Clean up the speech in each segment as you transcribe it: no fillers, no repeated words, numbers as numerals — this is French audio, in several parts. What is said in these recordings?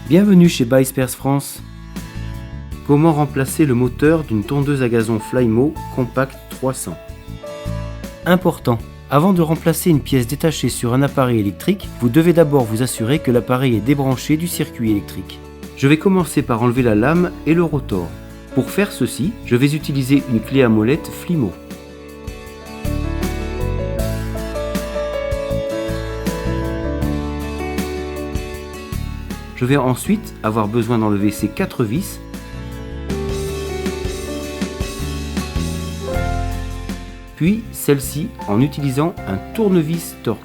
Bienvenue chez Byspares France. Comment remplacer le moteur d'une tondeuse à gazon Flymo Compact 300? Important. Avant de remplacer une pièce détachée sur un appareil électrique, vous devez d'abord vous assurer que l'appareil est débranché du circuit électrique. Je vais commencer par enlever la lame et le rotor. Pour faire ceci, je vais utiliser une clé à molette Flymo. Je vais ensuite avoir besoin d'enlever ces 4 vis puis celle-ci en utilisant un tournevis Torx.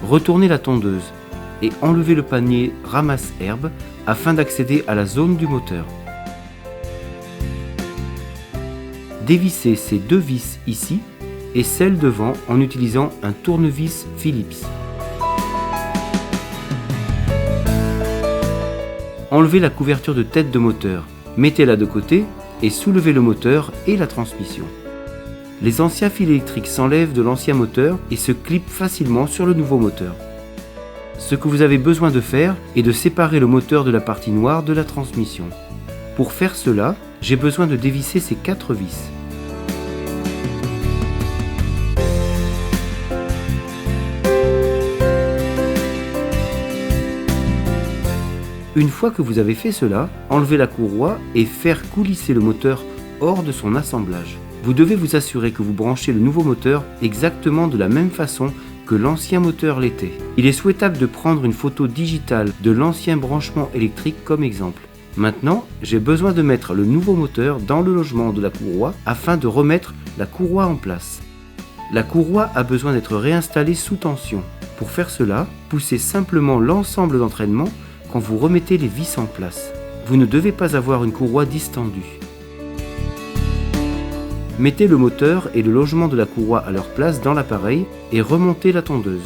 Retournez la tondeuse et enlevez le panier ramasse-herbe afin d'accéder à la zone du moteur. Dévissez ces 2 vis ici et celle devant en utilisant un tournevis Phillips. Enlevez la couverture de tête de moteur, mettez-la de côté et soulevez le moteur et la transmission. Les anciens fils électriques s'enlèvent de l'ancien moteur et se clipent facilement sur le nouveau moteur. Ce que vous avez besoin de faire est de séparer le moteur de la partie noire de la transmission. Pour faire cela, j'ai besoin de dévisser ces 4 vis. Une fois que vous avez fait cela, enlevez la courroie et faire coulisser le moteur hors de son assemblage. Vous devez vous assurer que vous branchez le nouveau moteur exactement de la même façon que l'ancien moteur l'était. Il est souhaitable de prendre une photo digitale de l'ancien branchement électrique comme exemple. Maintenant, j'ai besoin de mettre le nouveau moteur dans le logement de la courroie afin de remettre la courroie en place. La courroie a besoin d'être réinstallée sous tension. Pour faire cela, poussez simplement l'ensemble d'entraînement quand vous remettez les vis en place. Vous ne devez pas avoir une courroie distendue. Mettez le moteur et le logement de la courroie à leur place dans l'appareil et remontez la tondeuse.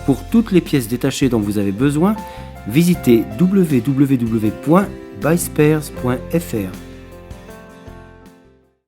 Pour toutes les pièces détachées dont vous avez besoin, visitez www.byspares.fr.